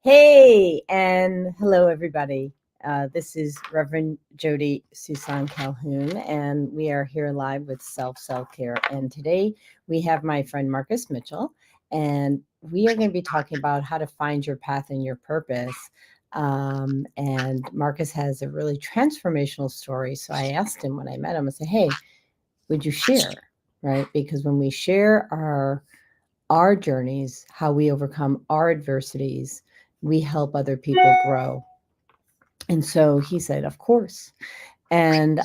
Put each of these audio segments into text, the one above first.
Hey, and hello, everybody. This is Reverend Jody Susan Calhoun, and we are here live with Self Care. And today we have my friend Marcus Mitchell, and we are going to be talking about how to find your path and your purpose. And Marcus has a really transformational story. So I asked him when I met him, I said, "Hey, would you share?" Right? Because when we share our journeys, how we overcome our adversities, we help other people grow. And so he said, of course. And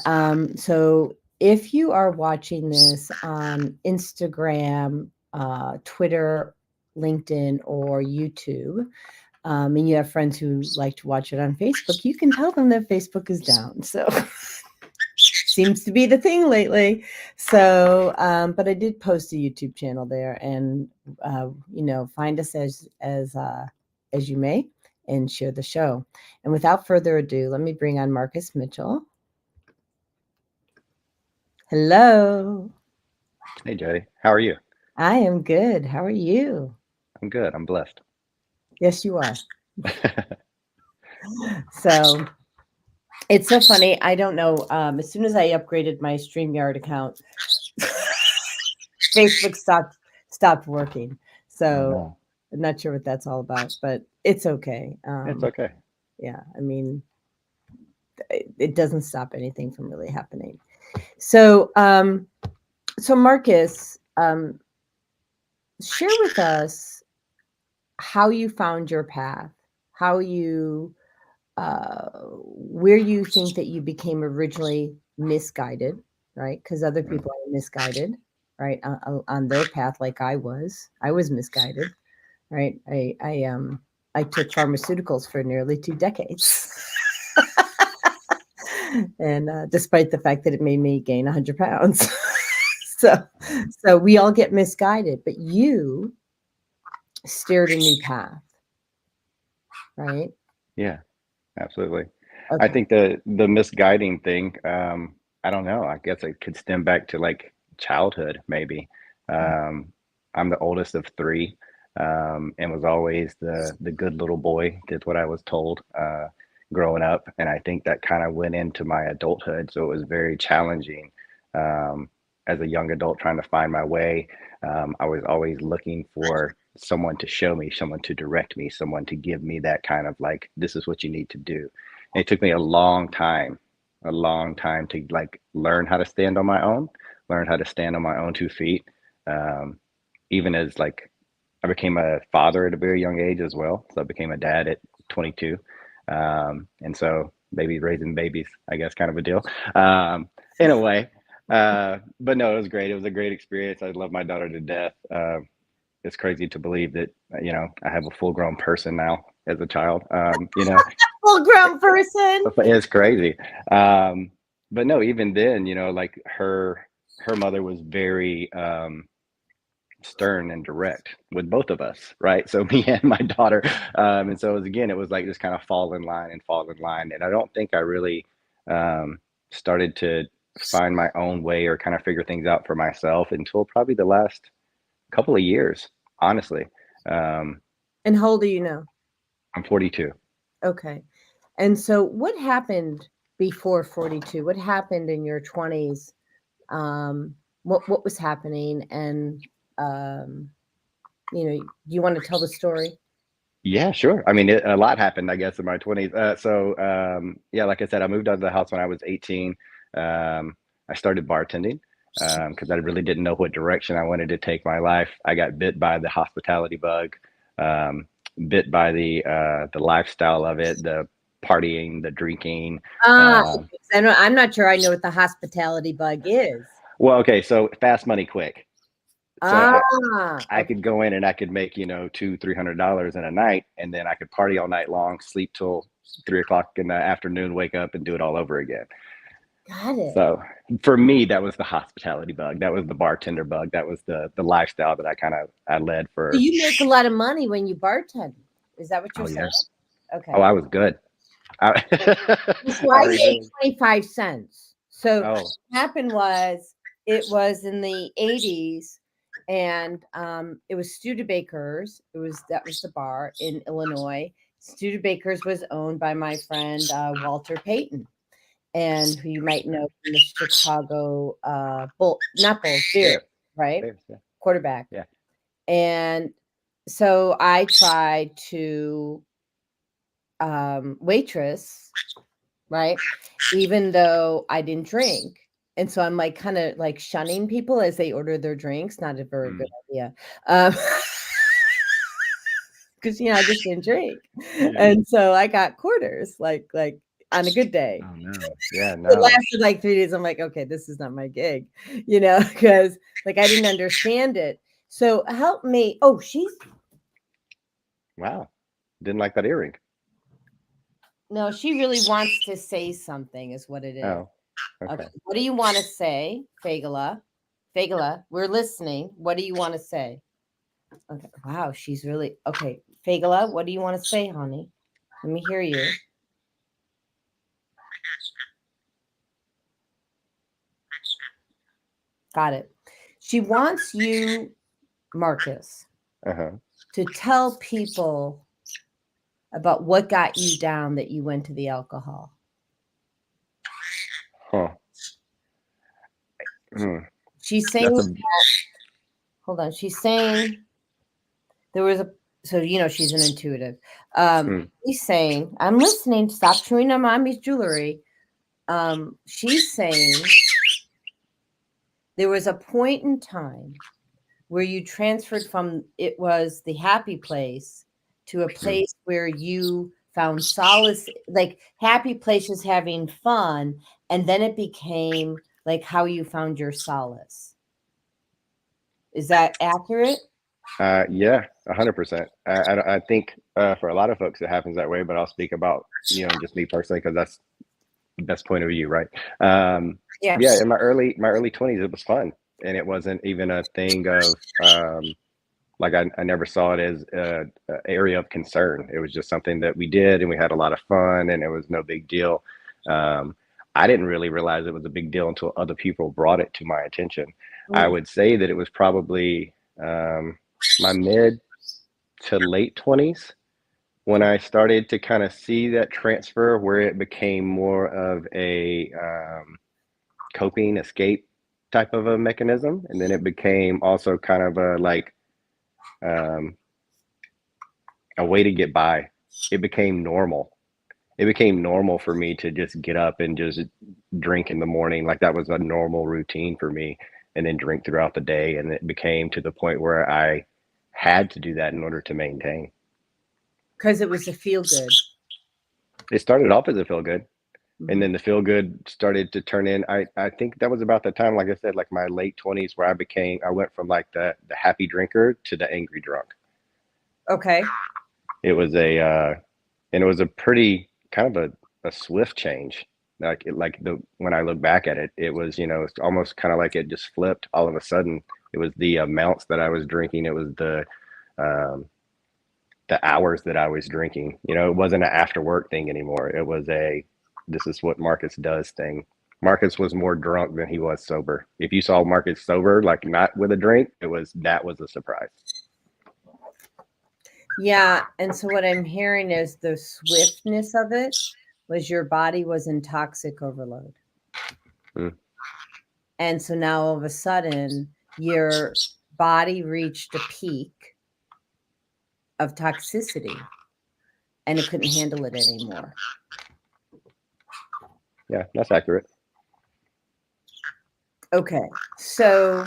so if you are watching this on Instagram, Twitter, LinkedIn, or YouTube, and you have friends who like to watch it on Facebook, you can tell them that Facebook is down. So seems to be the thing lately. So, but I did post a YouTube channel there, and find us as you may, and share the show. And without further ado, let me bring on Marcus Mitchell. Hello. Hey, Jody. How are you? I am good. How are you? I'm good. I'm blessed. Yes, you are. So it's so funny. I don't know. As soon as I upgraded my StreamYard account, Facebook stopped working. Oh, So no. I'm not sure what that's all about, but it's okay. It's okay. Yeah, I mean, it doesn't stop anything from really happening. So, so Marcus, share with us how you found your path, how you, where you think that you became originally misguided, right? Because other Mm. people are misguided, right, on their path, like I was. I was misguided, right? I took pharmaceuticals for nearly 2 decades. And despite the fact that it made me gain 100 pounds. so, so we all get misguided, but you steered a new path, right? Yeah, absolutely. I Okay. think the misguiding thing, I don't know. I guess it could stem back to like childhood, maybe. Um, I'm the oldest of three, and was always the good little boy, did what I was told, growing up. And I think that kind of went into my adulthood. So it was very challenging, um, as a young adult trying to find my way. I was always looking for someone to show me, someone to direct me, someone to give me that kind of like, this is what you need to do. It took me a long time to like learn how to stand on my own, learn how to stand on my own 2 feet. Um, Even as like I became a father at a very young age as well. So I became a dad at 22. And so baby raising babies, I guess, kind of a deal. In a way. But no, it was great. It was a great experience. I love my daughter to death. It's crazy to believe that, I have a full grown person now as a child. Full grown person. It's crazy. Um, but no, even then, like her mother was very stern and direct with both of us, right? So me and my daughter, and so it was like just kind of fall in line and fall in line. And I don't think I really um, started to find my own way or kind of figure things out for myself until probably the last couple of years, honestly. Um, And how old are you now? I'm 42. Okay. And so what happened before 42? What happened in your 20s? What was happening? And um, do you want to tell the story? Yeah, sure. I mean, a lot happened, I guess, in my 20s. Yeah, like I said, I moved out of the house when I was 18. I started bartending because I really didn't know what direction I wanted to take my life. I got bit by the hospitality bug, um, bit by the lifestyle of it, the partying, the drinking. Okay. Um, I'm not sure I know what the hospitality bug is. well, okay, so fast money, quick. So I Okay. could go in and I could make, $200-300 in a night, and then I could party all night long, sleep till 3 o'clock in the afternoon, wake up and do it all over again. Got it. So for me, that was the hospitality bug. That was the bartender bug. That was the lifestyle that I led So for. you make a lot of money when you bartend. Is that what you're Oh saying? yeah. Oh, Okay. I was good. I, So I I was made doing. 25 cents. So Oh, what happened was it was in the 80s, and it was Studebakers. That was the bar in Illinois. Studebaker's was owned by my friend Walter Payton, and who you might know from the Chicago not Bulls, Bears, right? Bears, yeah. Quarterback. Yeah. And so I tried to waitress, right? Even though I didn't drink. And so I'm like kind of like shunning people as they order their drinks. Not a very good idea. Because I just didn't drink. Yeah. And so I got quarters like on a good day. Oh no. Yeah, It no. lasted like 3 days. I'm like, okay, this is not my gig, because like I didn't understand it. So help me. Oh, she's Wow. Didn't like that earring. no, she really wants to say something, is what it is. Oh. Okay. Okay. What do you want to say, Fagala? Fagala, we're listening. What do you want to say? Okay. Wow, she's really okay. Fagala, what do you want to say, honey? Let me hear you. Got it. She wants you, Marcus, Uh-huh. to tell people about what got you down that you went to the alcohol. Huh. Hmm. She's saying hold on. She's saying there was she's an intuitive. She's saying, I'm listening. Stop chewing on mommy's jewelry. She's saying there was a point in time where you transferred from it was the happy place to a place where you found solace, like happy places having fun, and then it became like how you found your solace. Is that accurate? Yeah, 100%. I think for a lot of folks it happens that way, but I'll speak about just me personally because that's the best point of view, right? Yeah. Yeah, in my early 20s, it was fun, and it wasn't even a thing of like I never saw it as an area of concern. It was just something that we did, and we had a lot of fun, and it was no big deal. I didn't really realize it was a big deal until other people brought it to my attention. I would say that it was probably my mid to late 20s when I started to kind of see that transfer where it became more of a coping escape type of a mechanism. And then it became also kind of a way to get by. It became normal. It became normal for me to just get up and just drink in the morning. Like that was a normal routine for me, and then drink throughout the day. And it became to the point where I had to do that in order to maintain. Because it was a feel good. It started off as a feel good, and then the feel good started to turn in. I think that was about the time, like I said, like my late 20s, where I went from like the happy drinker to the angry drunk. Okay. It was and it was a pretty kind of a swift change. When I look back at it, it was, it's almost kind of like it just flipped all of a sudden. It was the amounts that I was drinking. It was the hours that I was drinking. It wasn't an after work thing anymore. It was this is what Marcus does thing. Marcus was more drunk than he was sober. If you saw Marcus sober, like not with a drink, that was a surprise. Yeah. And so what I'm hearing is the swiftness of it was your body was in toxic overload. And so now all of a sudden your body reached a peak of toxicity and it couldn't handle it anymore. Yeah, that's accurate. Okay. So,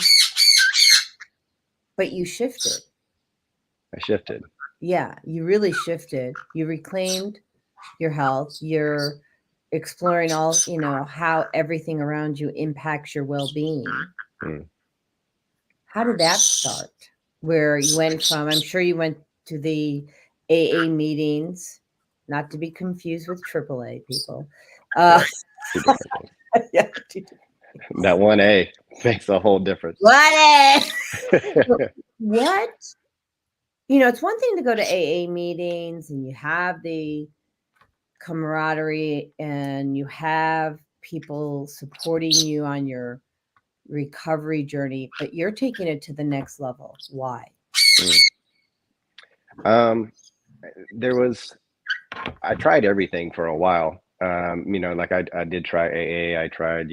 but you shifted. I shifted. Yeah, you really shifted. You reclaimed your health. You're exploring all, how everything around you impacts your well-being. How did that start? Where you went from, I'm sure you went to the AA meetings, not to be confused with AAA people. Yeah, yeah, that 1A makes a whole difference. What? What? It's one thing to go to AA meetings and you have the camaraderie and you have people supporting you on your recovery journey, but you're taking it to the next level. Why? There was I tried everything for a while. Like I did try AA. I tried,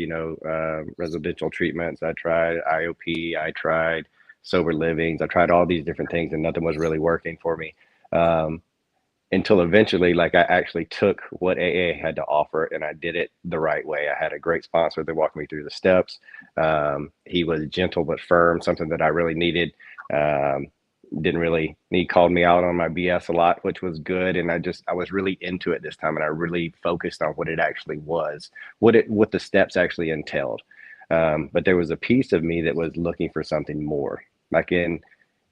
residential treatments. I tried IOP. I tried sober livings. I tried all these different things, and nothing was really working for me. Um, until eventually, like I actually took what AA had to offer and I did it the right way. I had a great sponsor that walked me through the steps. He was gentle but firm, something that I really needed. Um, didn't really He called me out on my BS a lot, which was good. And I was really into it this time, and I really focused on what it actually was, what the steps actually entailed. But there was a piece of me that was looking for something more. Like in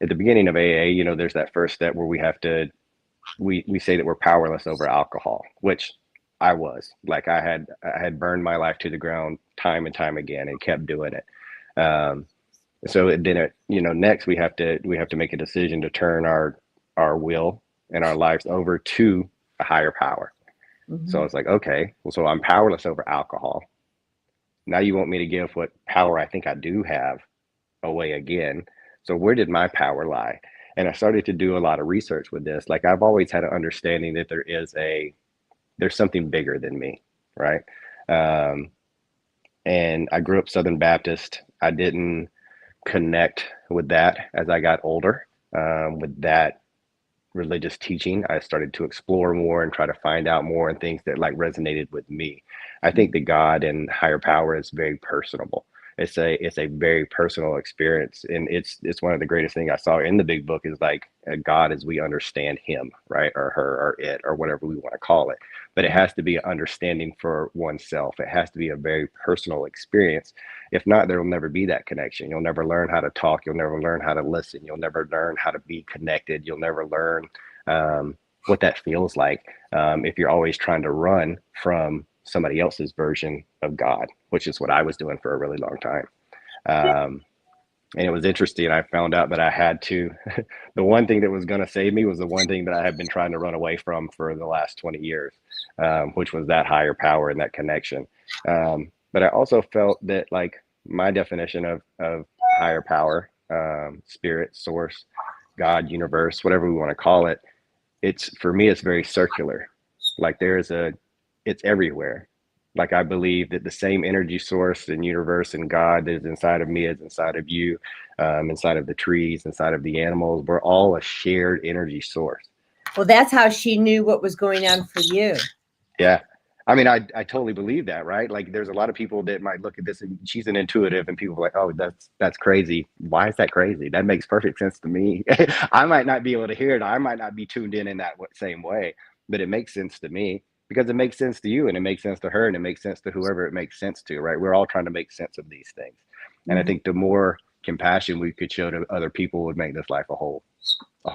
at the beginning of AA, there's that first step where we say that we're powerless over alcohol, which I was. Like I had burned my life to the ground time and time again and kept doing it. Next we have to make a decision to turn our will and our lives over to a higher power. So Mhm. it's like, okay, well, so I'm powerless over alcohol. Now you want me to give what power I think I do have away again. So where did my power lie? And I started to do a lot of research with this. Like I've always had an understanding that there's something bigger than me, right? Um, and I grew up Southern Baptist. I didn't connect with that as I got older. With that religious teaching, I started to explore more and try to find out more and things that like resonated with me. I think that God and higher power is very personable. It's a very personal experience, and it's one of the greatest things I saw in the big book is like God as we understand him, right, or her, or it, or whatever we want to call it. But it has to be an understanding for oneself. It has to be a very personal experience. If not, there will never be that connection. You'll never learn how to talk. You'll never learn how to listen. You'll never learn how to be connected. You'll never learn what that feels like if you're always trying to run from somebody else's version of God, which is what I was doing for a really long time. Um, and it was interesting. I found out that I had to, the one thing that was going to save me was the one thing that I have been trying to run away from for the last 20 years, which was that higher power and that connection. But I also felt that like my definition of higher power, spirit, source, God, universe, whatever we want to call it, it's for me, it's very circular. Like it's everywhere. Like I believe that the same energy source and universe and God that is inside of me is inside of you, inside of the trees, inside of the animals. We're all a shared energy source. Well, that's how she knew what was going on for you. Yeah. I mean, I totally believe that, right? Like there's a lot of people that might look at this and she's an intuitive and people are like, oh, that's crazy. Why is that crazy? That makes perfect sense to me. I might not be able to hear it. I might not be tuned in that same way, but it makes sense to me because it makes sense to you and it makes sense to her and it makes sense to whoever it makes sense to, right? We're all trying to make sense of these things. And I Mhm. think the more compassion we could show to other people would make this life a whole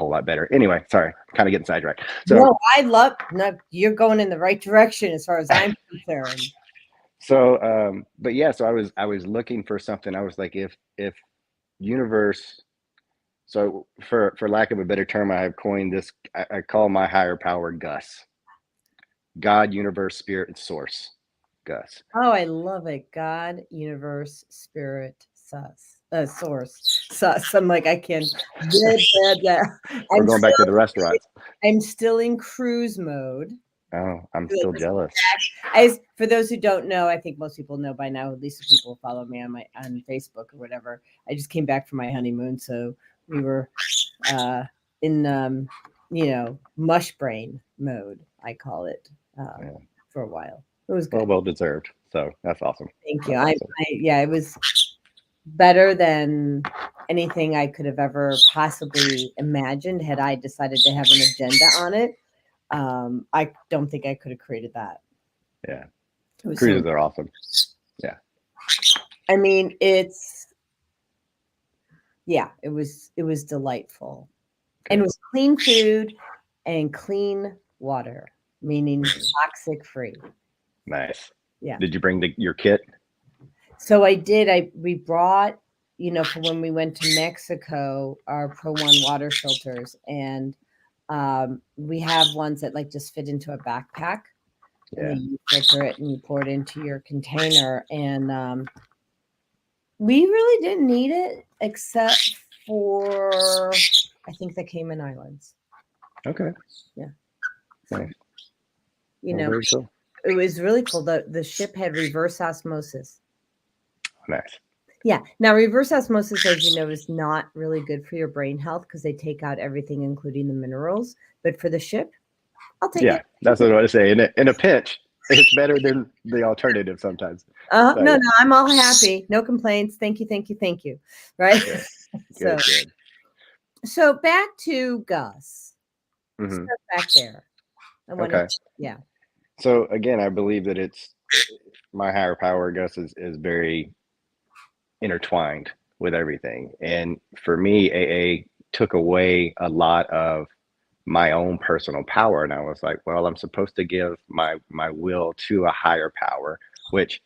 lot better. Anyway, sorry, kind of getting sidetracked. So No, no, you're going in the right direction as far as I'm concerned. But yeah, so I was looking for something. I was like, if universe. So for lack of a better term, I have coined this. I call my higher power Gus. God, universe, spirit, and source. Gus. Oh, I love it. God, universe, spirit, source, sus. I'm like, I can't. Blah, blah, blah. We're I'm going back to still, the restaurants. I'm still in cruise mode. Oh, I'm Like still this jealous. for those who don't know, I think most people know by now. At least the people who follow me on Facebook or whatever. I just came back from my honeymoon, so we were uh, in mush brain mode. I call it Yeah. for a while. It was good. Well deserved. So that's awesome. Thank you. That's awesome. Yeah, it was better than anything I could have ever possibly imagined had I decided to have an agenda on it. I don't think I could have created that. Yeah. It was Cruises are awesome. Yeah. I mean, it was delightful. And it Good. was clean food and clean water, meaning toxic free. Nice. Yeah. Did you bring your kit? So we brought, for when we went to Mexico, our Pro One water filters, and we have ones that like just fit into a backpack, and Yeah. then you filter it and you pour it into your container. And we really didn't need it except for I think the Cayman Islands. Okay. Yeah. Nice. You Well, know, very cool. it was really cool. The ship had reverse osmosis. Nice. Yeah. Now, reverse osmosis, as you know, is not really good for your brain health because they take out everything, including the minerals. But for the ship, I'll take Yeah, it. that's what I want to say. In a pinch, it's better than the alternative sometimes. So No, yeah, no, I'm all happy. No complaints. Thank you, thank you, thank you. Right. good, so, good, good. so back to Gus. Hmm. Start back there. I want to, Okay. yeah. So again, I believe that it's my higher power, I guess, is very intertwined with everything. And for me, AA took away a lot of my own personal power. And I was like, well, I'm supposed to give my will to a higher power, which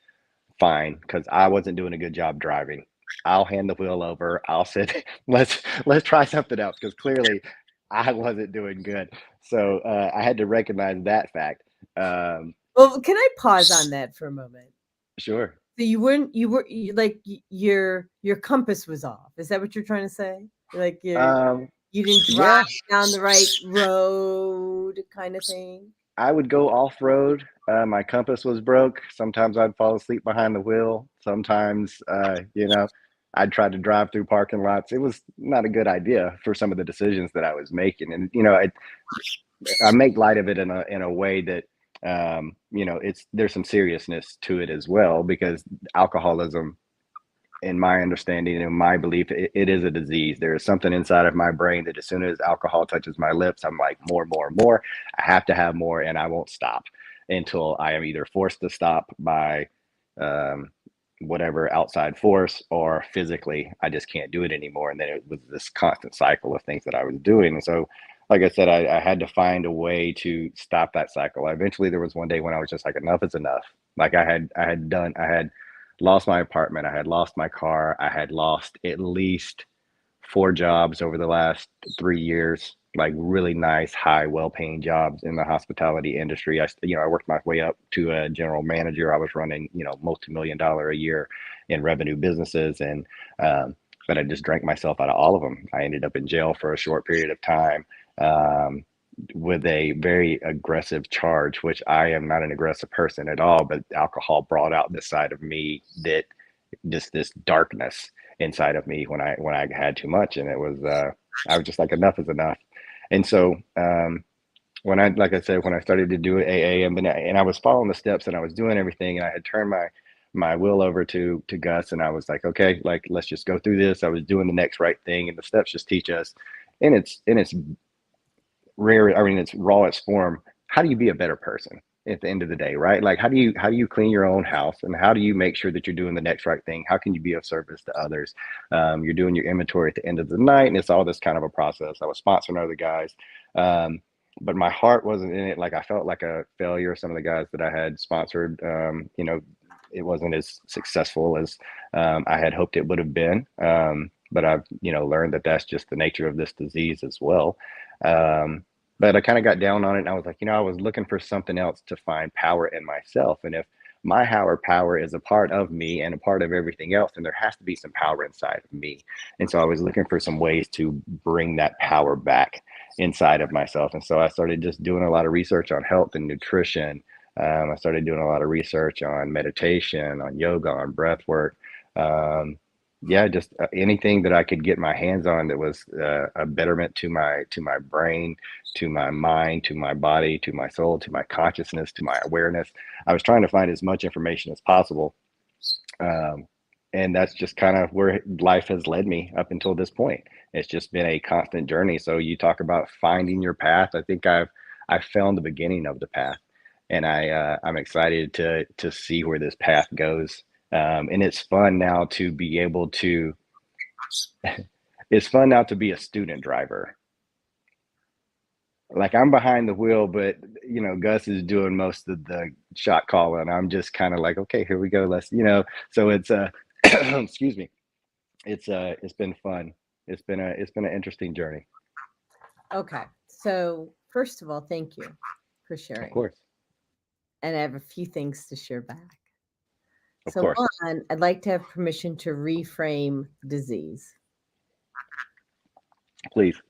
fine, because I wasn't doing a good job driving. I'll hand the wheel over. I'll sit. Let's try something else because clearly I wasn't doing good. So I had to recognize that fact. Um, Well, can I pause on that for a moment? sure. So your compass was off. Is that what you're trying to say? Like Um, you didn't drive yeah, down the right road kind of thing? I would go off road. My compass was broke. Sometimes I'd fall asleep behind the wheel. Sometimes, I'd try to drive through parking lots. It was not a good idea for some of the decisions that I was making. And, I make light of it in a way that, there's some seriousness to it as well, because alcoholism, in my understanding and my belief, it is a disease. There is something inside of my brain that as soon as alcohol touches my lips, I'm like, more, more, more. I have to have more, and I won't stop until I am either forced to stop by um, whatever outside force, or physically, I just can't do it anymore. And then it was this constant cycle of things that I was doing. And so, like I said, I had to find a way to stop that cycle. Eventually, there was one day when I was just like, enough is enough. Like I had lost my apartment. I had lost my car. I had lost at least four jobs over the last 3 years, like really nice, high, well-paying jobs in the hospitality industry. I worked my way up to a general manager. I was running, multi-million-dollar a year in revenue businesses, and but I just drank myself out of all of them. I ended up in jail for a short period of time. Um, with a very aggressive charge, which I am not an aggressive person at all, but alcohol brought out this side of me, that just this darkness inside of me when I had too much. And it was I was just like, enough is enough. And so when I like I said, when I started to do AA, and I was following the steps and I was doing everything, and I had turned my will over to Gus, and I was like, okay, like let's just go through this. I was doing the next right thing, and the steps just teach us, and it's rare. I mean, it's rawest form. How do you be a better person at the end of the day, right? Like, how do you clean your own house, and how do you make sure that you're doing the next right thing? How can you be of service to others? You're doing your inventory at the end of the night, and it's all this kind of a process. I was sponsoring other guys, um, but my heart wasn't in it. Like, I felt like a failure. Some of the guys that I had sponsored, it wasn't as successful as I had hoped it would have been. But I've learned that that's just the nature of this disease as well. Um, but I kind of got down on it, and I was like, I was looking for something else to find power in myself. And if my higher power is a part of me and a part of everything else, then there has to be some power inside of me. And so I was looking for some ways to bring that power back inside of myself. And so I started just doing a lot of research on health and nutrition. I started doing a lot of research on meditation, on yoga, on breath work. Um, yeah, just anything that I could get my hands on that was a betterment to my brain, to my mind, to my body, to my soul, to my consciousness, to my awareness. I was trying to find as much information as possible, um, and that's just kind of where life has led me up until this point. It's just been a constant journey. So you talk about finding your path. I think I've found the beginning of the path, and I'm excited to see where this path goes. And it's fun now to be able to. It's fun now to be a student driver. Like, I'm behind the wheel, but Gus is doing most of the shot calling. I'm just kind of like, okay, here we go. So it's excuse me. It's been fun. It's been an interesting journey. Okay. So, first of all, thank you for Of sharing. course. And I have a few things to share back. Of So, course. one, I'd like to have permission to reframe disease. Please.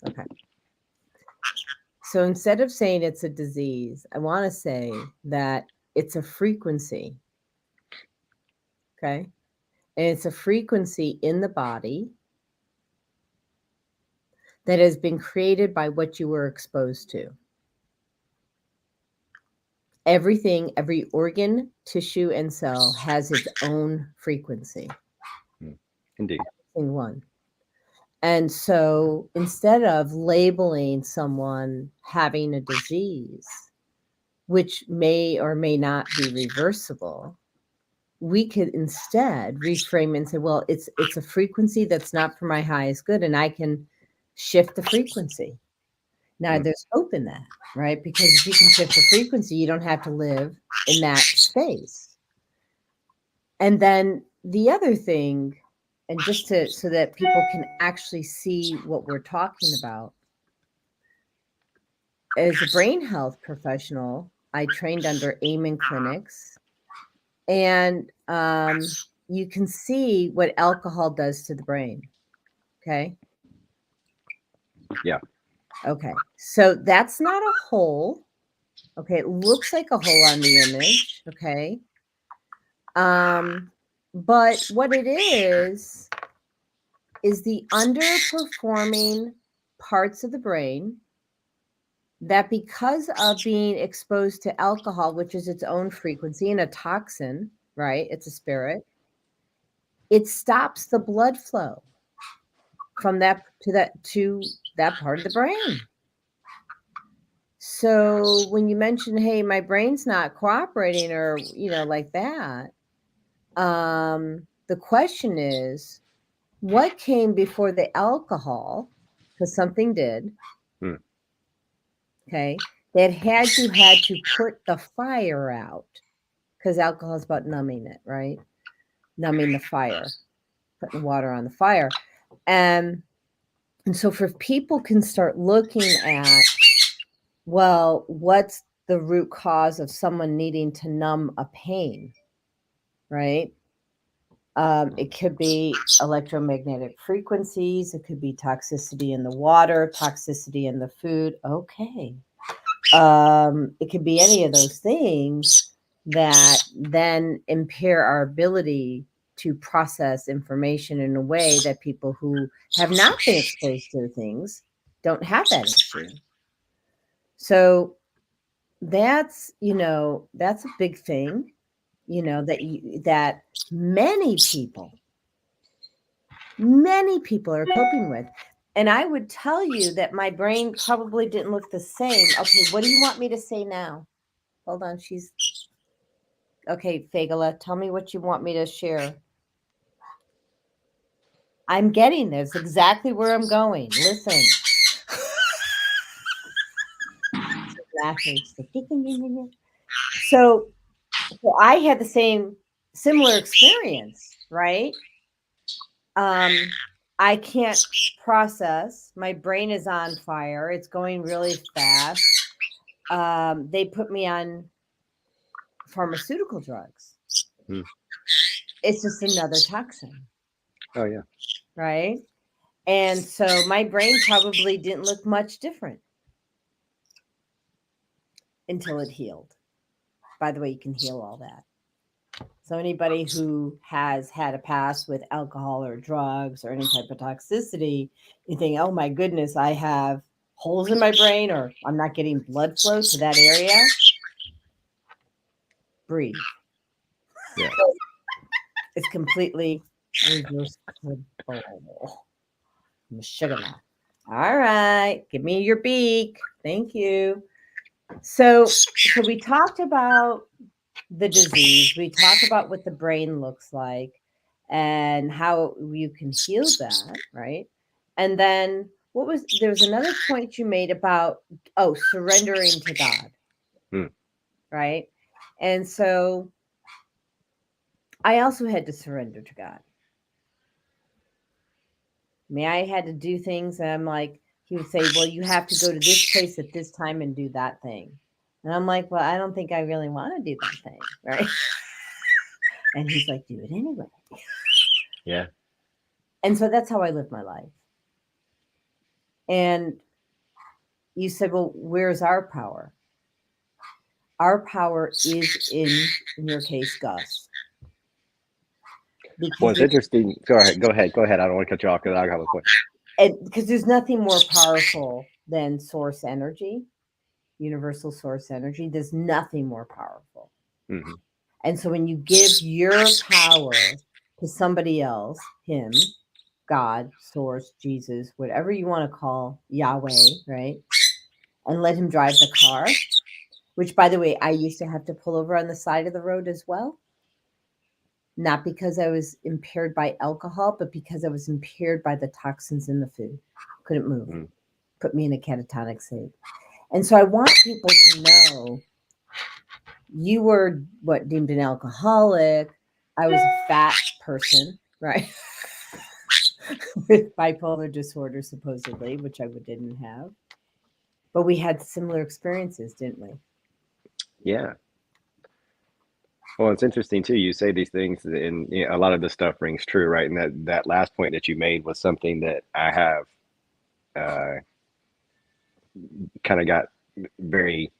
Okay. So instead of saying it's a disease, I want to say that it's a frequency. Okay. And it's a frequency in the body that has been created by what you were exposed to. Everything, every organ, tissue, and cell has its own frequency. Indeed. One. And so instead of labeling someone having a disease, which may or may not be reversible, we could instead reframe and say, well, it's a frequency that's not for my highest good, and I can shift the frequency. Now, there's hope in that, right? Because if you can shift the frequency, you don't have to live in that space. And then the other thing, and just so that people can actually see what we're talking about, as a brain health professional, I trained under Amen Clinics, and you can see what alcohol does to the brain. Okay. Yeah. Okay. So that's not a hole. Okay. It looks like a hole on the image. Okay. But what it is the underperforming parts of the brain that, because of being exposed to alcohol, which is its own frequency and a toxin, right? It's a spirit. It stops the blood flow from that to that part of the brain. So when you mention, hey, my brain's not cooperating, or like that, the question is, what came before the alcohol? Because something did. Okay, that had to put the fire out, because alcohol is about numbing it, right? Numbing the fire, putting water on the fire. And so if people can start looking at, well, what's the root cause of someone needing to numb a pain, right? It could be electromagnetic frequencies. It could be toxicity in the water, toxicity in the food. Okay. It could be any of those things that then impair our ability to process information in a way that people who have not been exposed to things don't have that issue. So that's a big thing, that many people are coping with. And I would tell you that my brain probably didn't look the same. Okay, what do you want me to say now? Hold on, okay, Fagala, tell me what you want me to share. I'm getting this exactly where I'm going. Listen. So I had the similar experience, right? I can't process. My brain is on fire. It's going really fast. They put me on pharmaceutical drugs. It's just another toxin. Oh, yeah. Right? And so my brain probably didn't look much different until it healed. By the way, you can heal all that. So anybody who has had a past with alcohol or drugs or any type of toxicity, you think, oh my goodness, I have holes in my brain, or I'm not getting blood flow to that area. Breathe. Yeah. It's completely reversible. Sugar. All right. Give me your beak. Thank you. So we talked about the disease. We talked about what the brain looks like and how you can heal that, right? And then there was another point you made about, surrendering to God, right? And so I also had to surrender to God. I had to do things, and I'm like, he would say, well, you have to go to this place at this time and do that thing. And I'm like, well, I don't think I really want to do that thing, right? And he's like, do it anyway. Yeah. And so that's how I live my life. And you said, well, where's our power? Our power is in your case, Gus. Well, Because it's interesting. Go ahead. Go ahead. Go ahead. I don't want to cut you off because I have a point. there's nothing more powerful than source energy, universal source energy. There's nothing more powerful. Hmm. And so when you give your power to somebody else, him, God, source, Jesus, whatever you want to call Yahweh, right? And let him drive the car, which, by the way, I used to have to pull over on the side of the road as well. Not because I was impaired by alcohol, but because I was impaired by the toxins in the food. Couldn't move. Mm. Put me in a catatonic state. And so I want people to know you were what deemed an alcoholic. I was a fat person, right? With bipolar disorder, supposedly, which I didn't have. But we had similar experiences, didn't we? Yeah. Well, it's interesting too. You say these things, and a lot of this stuff rings true, right? And that last point that you made was something that I have uh, kind of got very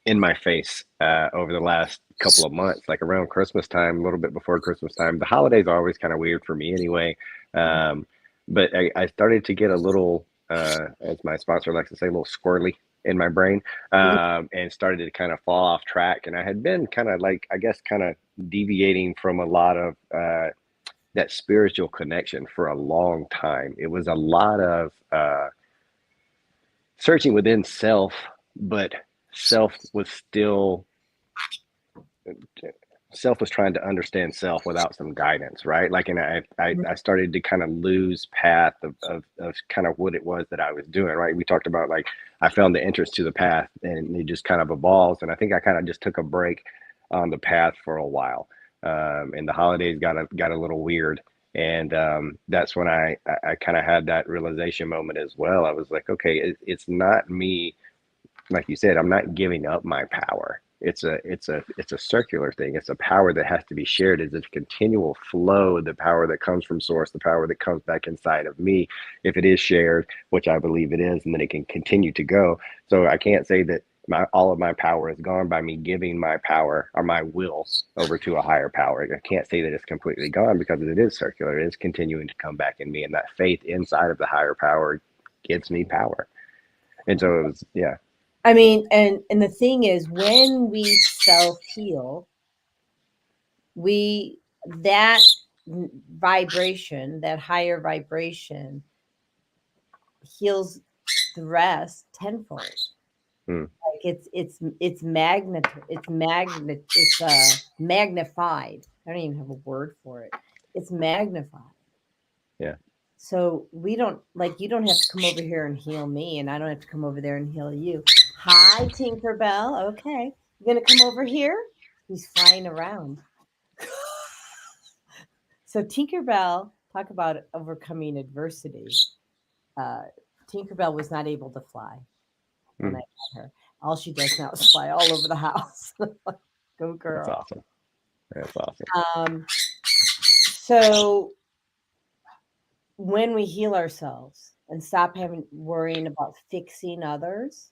in my face over the last couple of months, like around Christmas time, a little bit before Christmas time. The holidays are always kind of weird for me anyway. But I started to get a little, as my sponsor likes to say, a little squirrely in my brain, and started to kind of fall off track. And I had been kind of like, I guess, kind of deviating from a lot of that spiritual connection for a long time. It was a lot of searching within self, but self was still self was trying to understand self without some guidance, right? Like, and I started to kind of lose path of kind of what it was that I was doing, right? We talked about like I found the interest to the path and it just kind of evolves. And I think I kind of just took a break on the path for a while. And the holidays got a little weird. And that's when I kind of had that realization moment as well. I was like, okay, it's not me, like you said, I'm not giving up my power. It's a circular thing. It's a power that has to be shared. It's a continual flow, the power that comes from source, the power that comes back inside of me, if it is shared, which I believe it is, and then it can continue to go. So I can't say that all of my power is gone by me giving my power or my will over to a higher power. I can't say that it's completely gone because it is circular. It is continuing to come back in me, and that faith inside of the higher power gives me power. And so it was, yeah. I mean, and the thing is, when we self heal, that vibration, that higher vibration, heals the rest tenfold. Hmm. Like it's magnified. I don't even have a word for it. It's magnified. Yeah. So we don't like you don't have to come over here and heal me, and I don't have to come over there and heal you. Hi, Tinkerbell. Okay, you're gonna come over here. He's flying around. So Tinkerbell, talk about overcoming adversity. Uh, Tinkerbell was not able to fly when I met her. All she does now is fly all over the house. Go That's girl. awesome. That's awesome. So when we heal ourselves and stop worrying about fixing others,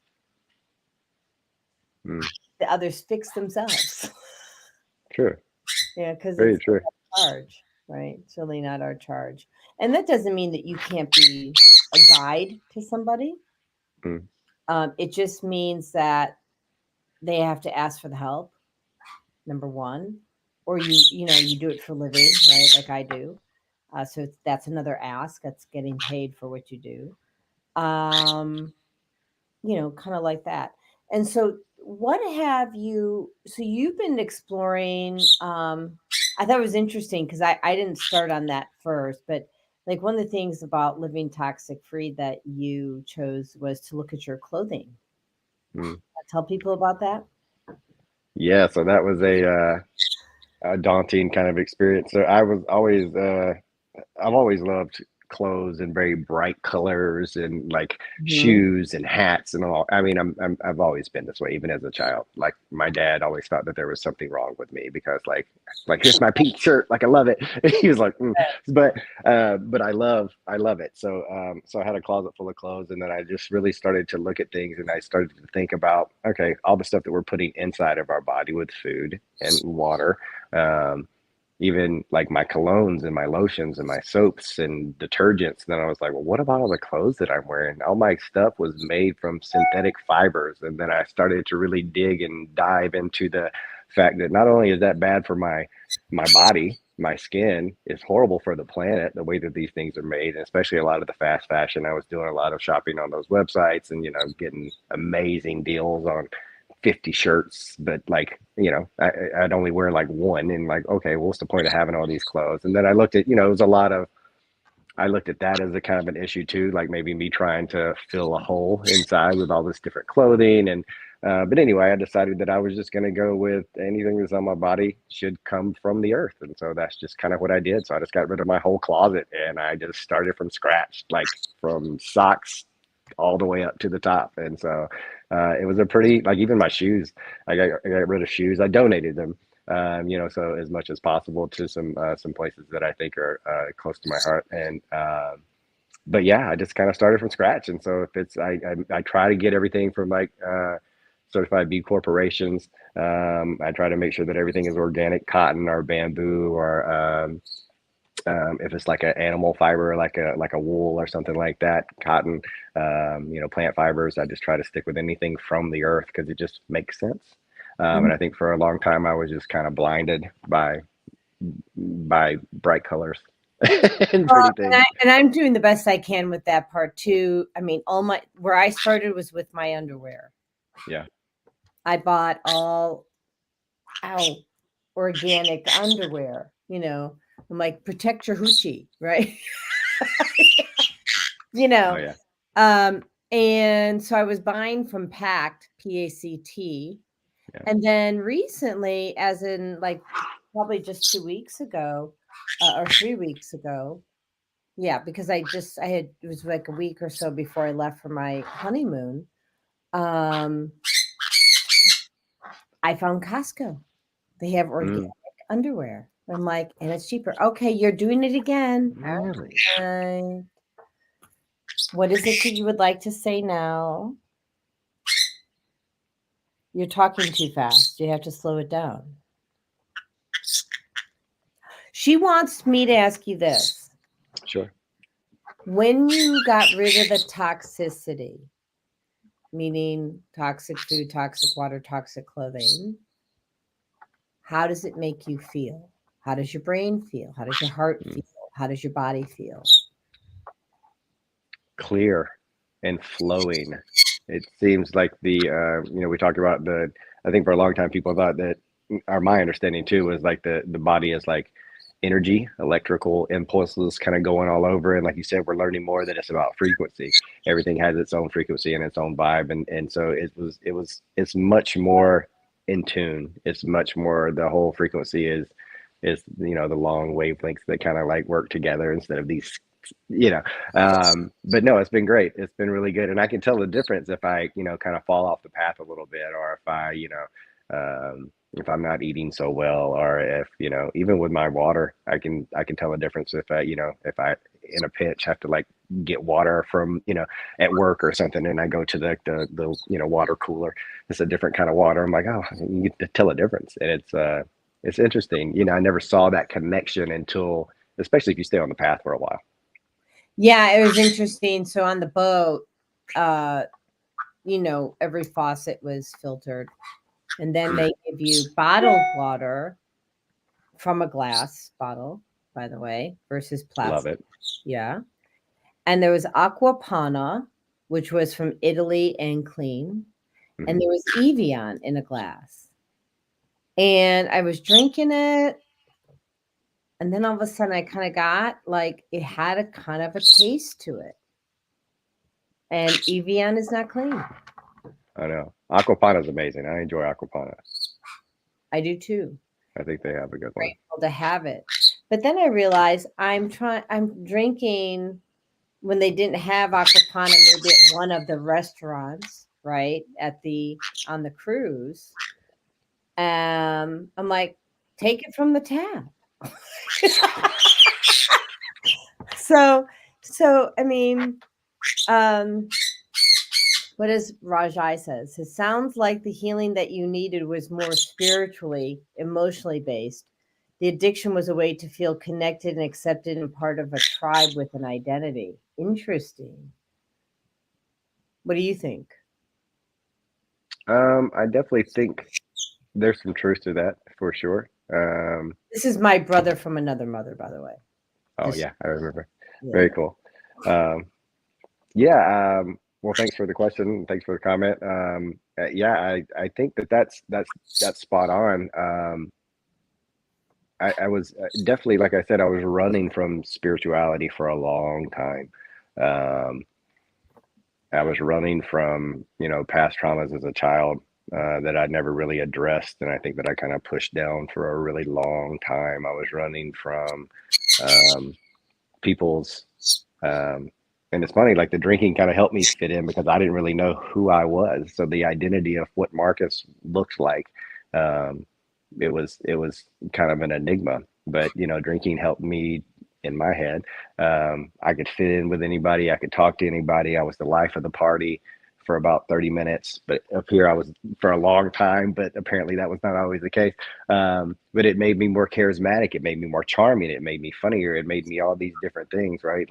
the others fix themselves. True. Yeah, because Very it's true. our charge, right? It's really not our charge. And that doesn't mean that you can't be a guide to somebody. It just means that they have to ask for the help, number one, or you do it for a living, right? Like I do. So that's another ask. That's getting paid for what you do. Kind of like that. And so what have you so you've been exploring I thought it was interesting because I didn't start on that first, but like one of the things about living toxic free that you chose was to look at your clothing. Tell people about that. Yeah, so that was a daunting kind of experience. So I was always I've always loved clothes in very bright colors and like Mhm. shoes and hats and all. I mean, I've always been this way, even as a child. Like my dad always thought that there was something wrong with me because like here's my pink shirt, like I love it. He was like, mm. But I love it. So I had a closet full of clothes, and then I just really started to look at things, and I started to think about, okay, all the stuff that we're putting inside of our body with food and water. Um, Even like my colognes and my lotions and my soaps and detergents. Then I was like, well, what about all the clothes that I'm wearing? All my stuff was made from synthetic fibers. And then I started to really dig and dive into the fact that not only is that bad for my body, my skin, is horrible for the planet, the way that these things are made, and especially a lot of the fast fashion. I was doing a lot of shopping on those websites and, getting amazing deals on 50 shirts, but like, I'd only wear like one, and like, okay, well, what's the point of having all these clothes? And then I looked at, it was a lot of, I looked at that as a kind of an issue too, like maybe me trying to fill a hole inside with all this different clothing. But anyway, I decided that I was just going to go with anything that's on my body should come from the earth. And so that's just kind of what I did. So I just got rid of my whole closet and I just started from scratch, like from socks all the way up to the top. And so it was a pretty, like, even my shoes, I got rid of shoes. I donated them, so as much as possible to some places that I think are close to my heart. But yeah, I just kind of started from scratch. And so if it's, I try to get everything from like certified B corporations. I try to make sure that everything is organic cotton or bamboo or if it's like an animal fiber, like a wool or something like that, cotton, plant fibers. I just try to stick with anything from the earth because it just makes sense. And I think for a long time I was just kind of blinded by bright colors and Well, pretty things. and I'm doing the best I can with that part too. I mean, where I started was with my underwear. Yeah. I bought all organic underwear. I'm like, protect your hoochie, right? you Oh know, yeah. and so I was buying from Pact, PACT, Yeah. and then recently, as in like probably just 2 weeks ago, or 3 weeks ago. Yeah, because it was like a week or so before I left for my honeymoon. Um, I found Costco. They have organic Mm, underwear. I'm like, and it's cheaper. Okay, you're doing it again. really? Alright. What is it that you would like to say now? You're talking too fast. You have to slow it down. She wants me to ask you this. Sure. When you got rid of the toxicity, meaning toxic food, toxic water, toxic clothing, how does it make you feel? How does your brain feel? How does your heart Mm. feel? How does your body feel? Clear and flowing. It seems like we talked about I think for a long time people thought that, or my understanding too, was like the body is like energy, electrical impulses kind of going all over. And like you said, we're learning more that it's about frequency. Everything has its own frequency and its own vibe. And so it's much more in tune. It's much more, the whole frequency is the long wavelengths that kind of like work together instead of these, you know but no, it's been great. It's been really good, and I can tell the difference if I kind of fall off the path a little bit, or if I if I'm not eating so well, or if even with my water, I can tell the difference if I in a pinch have to like get water from at work or something, and I go to the water cooler. It's a different kind of water. I'm like, oh, you can tell a difference. And it's interesting. I never saw that connection until, especially if you stay on the path for a while. Yeah, it was interesting. So on the boat, every faucet was filtered. And then they give you bottled water from a glass bottle, by the way, versus Love plastic. it. Yeah. And there was Aqua Panna, which was from Italy and clean. And Mhm. there was Evian in a glass. And I was drinking it. And then all of a sudden I kind of got like it had a kind of a taste to it. And Evian is not clean. I know. Aquapana is amazing. I enjoy Aquapana. I do too. I think they have a good one. Grateful to have it. But then I realized I'm drinking when they didn't have Aquapana, maybe at one of the restaurants, right? On the cruise. I'm like, take it from the tap. So, I mean, um, what does Rajai says? It sounds like the healing that you needed was more spiritually, emotionally based. The addiction was a way to feel connected and accepted and part of a tribe with an identity. Interesting. What do you think? I definitely think there's some truth to that for sure. This is my brother from another mother, by the way. Oh Just yeah, I remember. yeah. Very cool. Um, yeah. Well, thanks for the question. Thanks for the comment. Yeah, I think that's spot on. I was definitely, like I said, I was running from spirituality for a long time. Um, I was running from, past traumas as a child that I'd never really addressed, and I think that I kind of pushed down for a really long time. I was running from um, people's, um, and it's funny, like the drinking kind of helped me fit in because I didn't really know who I was. So the identity of what Marcus looked like, um, it was kind of an enigma. But drinking helped me in my head. I could fit in with anybody. I could talk to anybody. I was the life of the party for about 30 minutes, but up here I was for a long time, but apparently that was not always the case. But it made me more charismatic. It made me more charming. It made me funnier. It made me all these different things, right?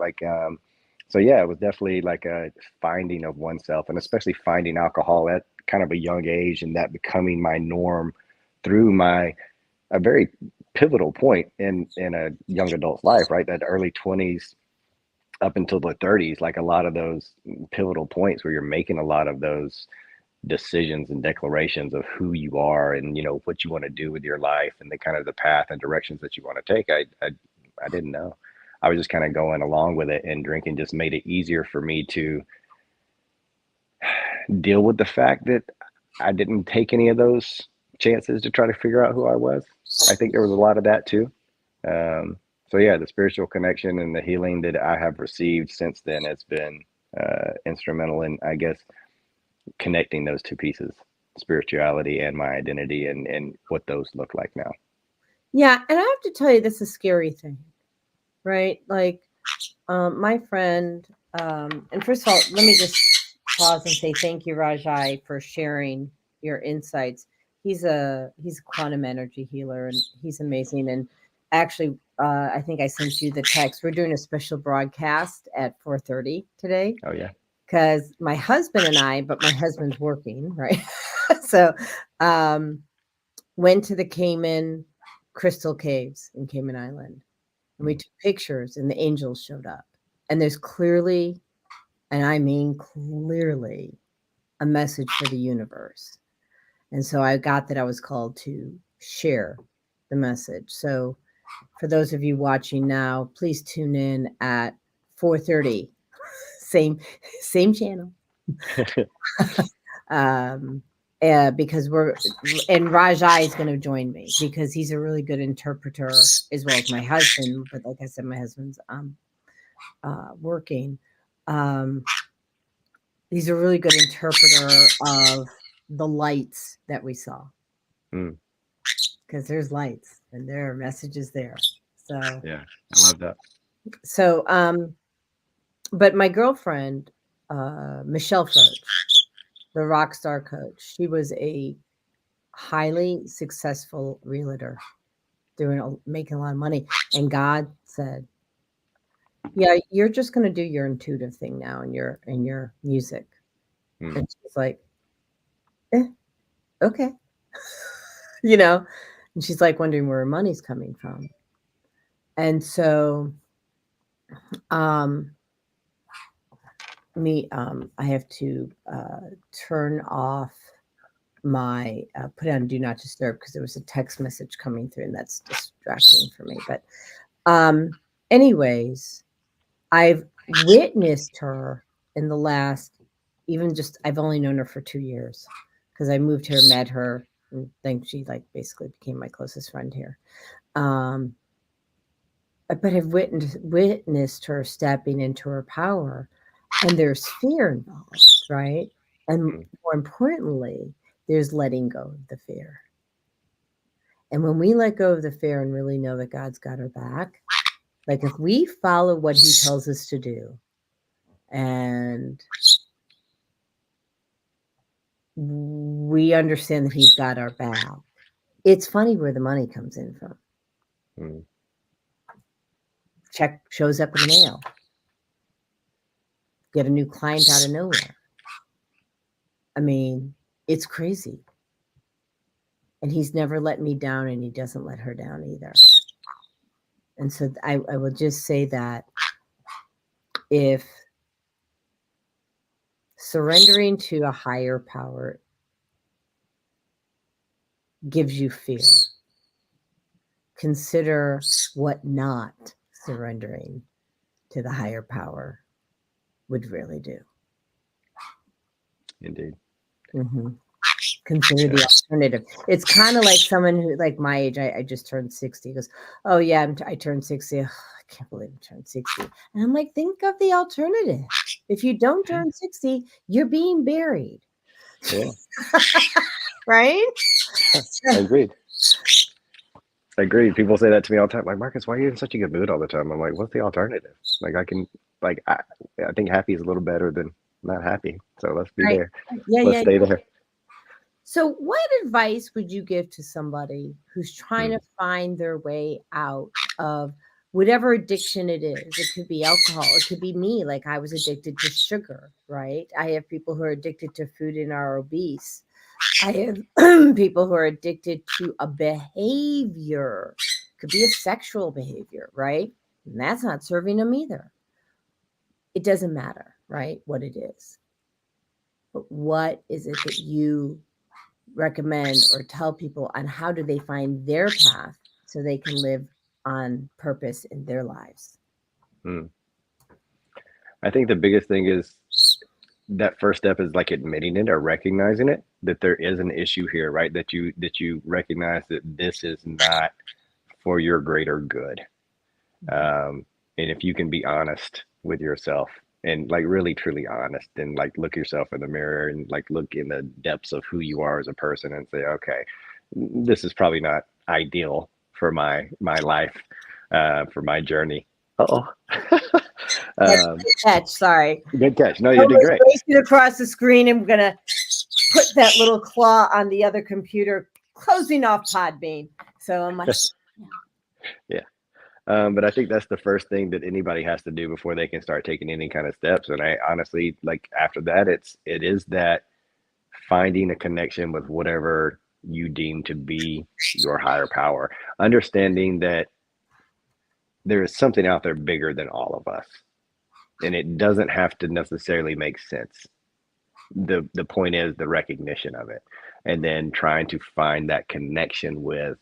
So yeah, it was definitely like a finding of oneself, and especially finding alcohol at kind of a young age and that becoming my norm through a very pivotal point in a young adult's life, right? That early 20s up until the 30s, like a lot of those pivotal points where you're making a lot of those decisions and declarations of who you are and what you want to do with your life and the kind of the path and directions that you want to take. I didn't know. I was just kind of going along with it, and drinking just made it easier for me to deal with the fact that I didn't take any of those chances to try to figure out who I was. I think there was a lot of that too. So yeah, the spiritual connection and the healing that I have received since then has been instrumental in, I guess, connecting those two pieces, spirituality and my identity, and what those look like now. Yeah, and I have to tell you, this is a scary thing, right? Like, my friend, and first of all, let me just pause and say thank you, Rajai, for sharing your insights. He's a quantum energy healer, and he's amazing. And actually, I think I sent you the text. We're doing a special broadcast at 4:30 today Oh yeah. because my husband and I, but my husband's working, right? So, um, went to the Cayman Crystal Caves in Cayman Island, and we Mm. took pictures, and the angels showed up. And there's clearly, and I mean clearly, a message for the universe. And so I got that I was called to share the message. So for those of you watching now, please tune in at 4:30, same channel. um because Rajai is going to join me because he's a really good interpreter as well as my husband. But like I said, my husband's working. Um, he's a really good interpreter of the lights that we saw Mm. because there's lights and there are messages there. So, Yeah, I love that. so, but my girlfriend, Michelle Froch, the rock star coach, she was a highly successful realtor making a lot of money. And God said, yeah, you're just going to do your intuitive thing now in your music. Mm. And she's like, eh, okay. you know, and she's like wondering where her money's coming from. And so, um, I have to turn off my put on do not disturb because there was a text message coming through and that's distracting for me. But anyways, I've witnessed her in the last, even just, I've only known her for 2 years because I moved here, met her, and then she like basically became my closest friend here. Um, but have witnessed her stepping into her power, and there's fear involved, right? And Mm, more importantly, there's letting go of the fear. And when we let go of the fear and really know that God's got our back, like if we follow what he tells us to do and we understand that he's got our back, it's funny where the money comes in from. mm, Check shows up in the mail. Get a new client out of nowhere. I mean, it's crazy. And he's never let me down, and he doesn't let her down either. And so I will just say that if surrendering to a higher power gives you fear, consider what not surrendering to the higher power would really do. indeed. Mm-hmm. Consider Yeah. the alternative. It's kind of like someone who, like my age, I just turned 60. He goes, oh, yeah, I turned 60. Ugh, I can't believe I turned 60. And I'm like, think of the alternative. If you don't turn 60, you're being buried. Yeah. Right? Agreed. Agreed. People say that to me all the time. Like, Marcus, why are you in such a good mood all the time? I'm like, what's the alternative? Like, I think happy is a little better than not happy. So let's be Right. there. Yeah, Let's yeah. stay there. So, what advice would you give to somebody who's trying Mm, to find their way out of whatever addiction it is? It could be alcohol, it could be me, like I was addicted to sugar, right? I have people who are addicted to food and are obese. I have people who are addicted to a behavior, could be a sexual behavior, right? And that's not serving them either. It doesn't matter, right? What it is. But what is it that you recommend or tell people on how do they find their path so they can live on purpose in their lives? mm. I think the biggest thing is that first step is like admitting it or recognizing it, that there is an issue here, right? That you recognize that this is not for your greater good. Um, and if you can be honest with yourself and like really truly honest and like look yourself in the mirror and like look in the depths of who you are as a person and say, okay, this is probably not ideal for my life, for my journey. Uh-oh. That's um, a catch. Sorry. good catch. No, you did Almost great. racing across the screen. I'm going to put that little claw on the other computer, closing off Podbean. So I'm like, Yeah. But I think that's the first thing that anybody has to do before they can start taking any kind of steps. And I honestly, like after that, it is that finding a connection with whatever you deem to be your higher power, understanding that there is something out there bigger than all of us, and it doesn't have to necessarily make sense. The point is the recognition of it, and then trying to find that connection with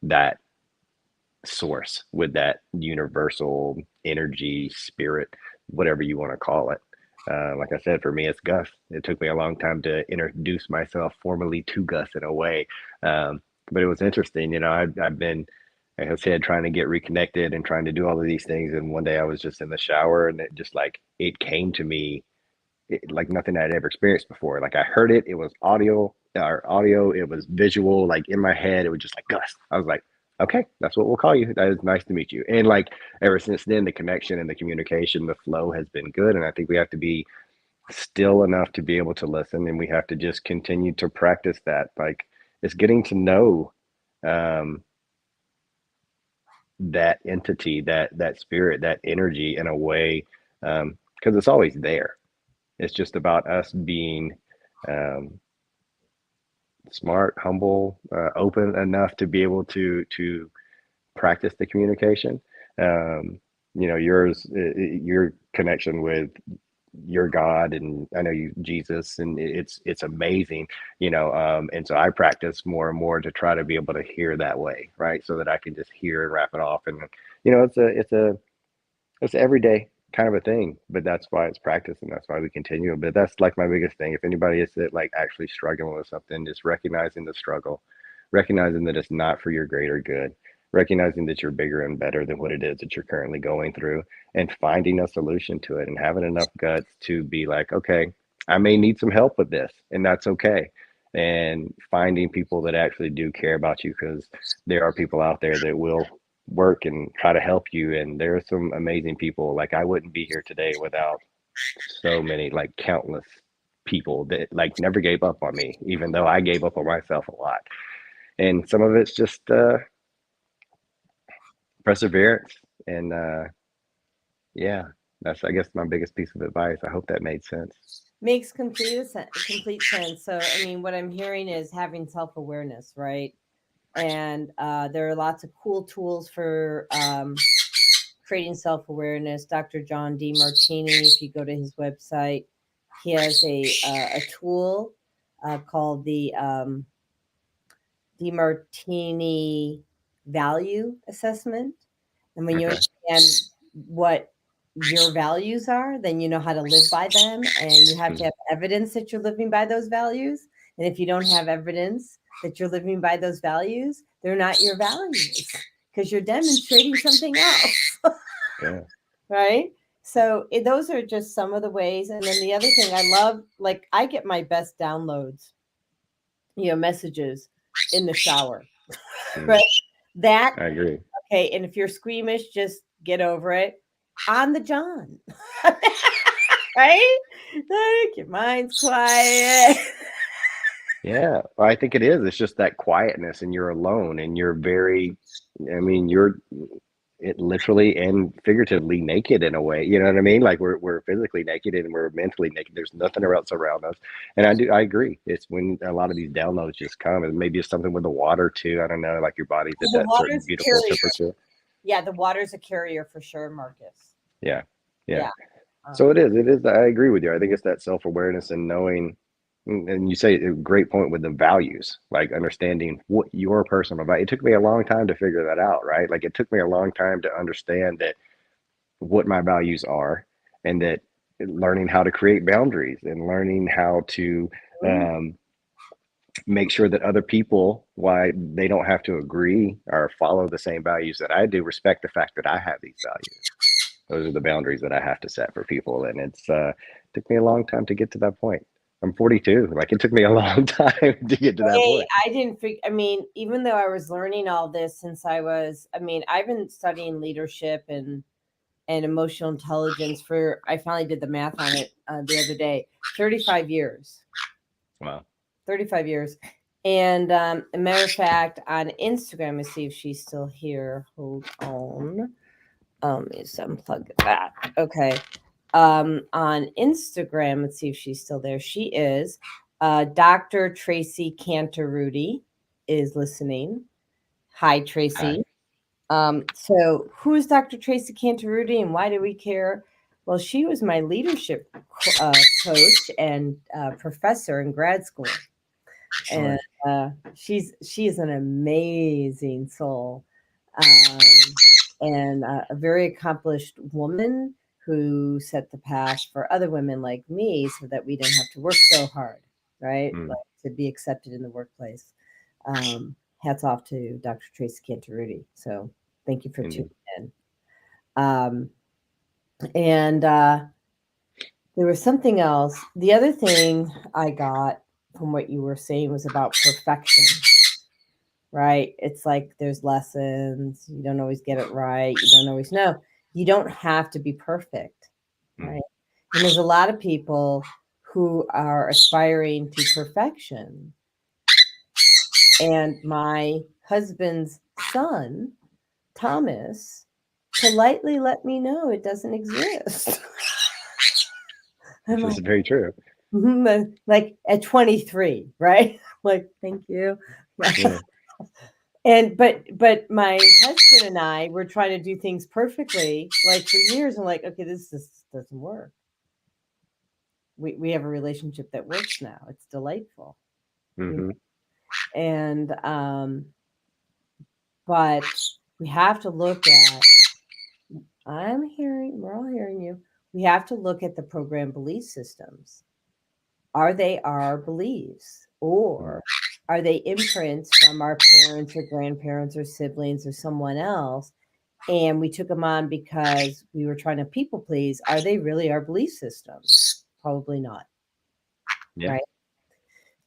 that source, with that universal energy, spirit, whatever you want to call it. Like I said, for me, it's Gus. It took me a long time to introduce myself formally to Gus in a way. But it was interesting. I've been, like I said, trying to get reconnected and trying to do all of these things. And one day I was just in the shower and it just like, it came to me like nothing I'd ever experienced before. Like I heard it, it was audio, it was visual, like in my head, it was just like Gus. I was like, okay, that's what we'll call you. That is nice to meet you. And like ever since then, the connection and the communication, the flow has been good. And I think we have to be still enough to be able to listen, and we have to just continue to practice that. Like it's getting to know um that entity, that spirit, that energy in a way, because it's always there. It's just about us being um, smart, humble, open enough to be able to practice the communication. Um, your connection with your God, and I know you Jesus, and it's amazing. And so I practice more and more to try to be able to hear that way, right? So that I can just hear and wrap it off. And it's every day kind of a thing, but that's why it's practice and that's why we continue. But that's like my biggest thing. If anybody is like actually struggling with something, just recognizing the struggle, recognizing that it's not for your greater good, recognizing that you're bigger and better than what it is that you're currently going through, and finding a solution to it, and having enough guts to be like, okay, I may need some help with this, and that's okay. And finding people that actually do care about you, because there are people out there that will work and try to help you. And there are some amazing people. Like, I wouldn't be here today without so many, like countless people that like never gave up on me, even though I gave up on myself a lot. And some of it's just perseverance. And yeah, that's, I guess, my biggest piece of advice. I hope that made sense. Makes complete sense. So, I mean, what I'm hearing is having self awareness, right? And there are lots of cool tools for creating self awareness. Dr. John Demartini, if you go to his website, he has a tool called the Demartini Value Assessment. And when you Okay. understand what your values are, then you know how to live by them. And you have to have evidence that you're living by those values. And if you don't have evidence that you're living by those values, they're not your values because you're demonstrating something else. Yeah. Right. So those are just some of the ways. And then the other thing I love, like I get my best downloads, messages in the shower. Right. That, I agree. okay. And if you're squeamish, just get over it. On the John. Right? Like your mind's quiet. Yeah, well, I think it is. It's just that quietness, and you're alone, and you're very, I mean, you're it literally and figuratively naked in a way. You know what I mean? Like, we're physically naked and we're mentally naked. There's nothing else around us. And I agree. It's when a lot of these downloads just come, and maybe it's something with the water too. I don't know, like your body's at The that certain water's a beautiful carrier. temperature. Yeah, the water's a carrier for sure, Marcus. Yeah, yeah. Yeah. So it is. I agree with you. I think it's that self-awareness and knowing, and you say a great point with the values, like understanding what your personal value. It took me a long time to figure that out, right? Like, it took me a long time to understand that what my values are, and that learning how to create boundaries, and learning how to um, make sure that other people, why they don't have to agree or follow the same values that I do, respect the fact that I have these values. Those are the boundaries that I have to set for people. And it's took me a long time to get to that point. I'm 42. Like, it took me a long time to get to that Hey, point. I didn't I mean, even though I was learning all this since I've been studying leadership and emotional intelligence I finally did the math on it the other day, 35 years. Wow. 35 years. And a matter of fact, on Instagram, let's see if she's still here. Hold on. Let's unplug that. Okay. On Instagram, let's see if she's still there. She is. Dr. Tracy Cantaruti is listening. Hi, Tracy. So who's Dr. Tracy Cantaruti and why do we care? Well, she was my leadership coach and professor in grad school. And she is an amazing soul, and a very accomplished woman who set the path for other women like me so that we didn't have to work so hard, right? Like, to be accepted in the workplace. Hats off to Dr. Tracy Cantaruti. So thank you for tuning in. And there was something else. The other thing I got from what you were saying was about perfection, right? It's like there's lessons. You don't always get it right. You don't always know. You don't have to be perfect, right? And there's a lot of people who are aspiring to perfection. And my husband's son, Thomas, politely let me know it doesn't exist. This is very true. Like at 23, right? Like, thank you. Yeah. And but my husband and I were trying to do things perfectly, like for years. I'm like, okay, this doesn't work. We have a relationship that works now. It's delightful. And but we have to look at, we're all hearing you. We have to look at the program belief systems. Are they our beliefs, or are they imprints from our parents or grandparents or siblings or someone else? And we took them on because we were trying to people please. Are they really our belief systems? Probably not. Yeah. Right.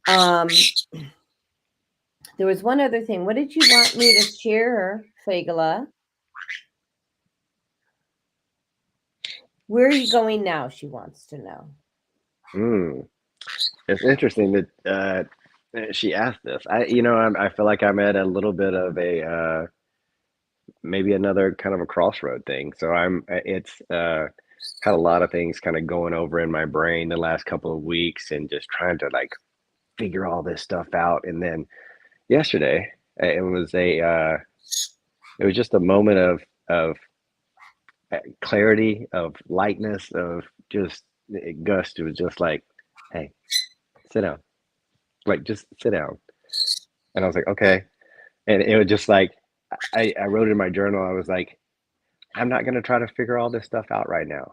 Um, there was one other thing. What did you want me to share, Fagala? Where are you going now? She wants to know. Mm. It's interesting that she asked this. I feel like I'm at a little bit of a maybe another kind of a crossroad thing. So it's had a lot of things kind of going over in my brain the last couple of weeks and just trying to like figure all this stuff out. And then yesterday, it was just a moment of clarity, of lightness, of just gust. It was just like, hey, sit down, like just sit down. And I was like, okay. And it was just like, I wrote in my journal, I was like, I'm not going to try to figure all this stuff out right now.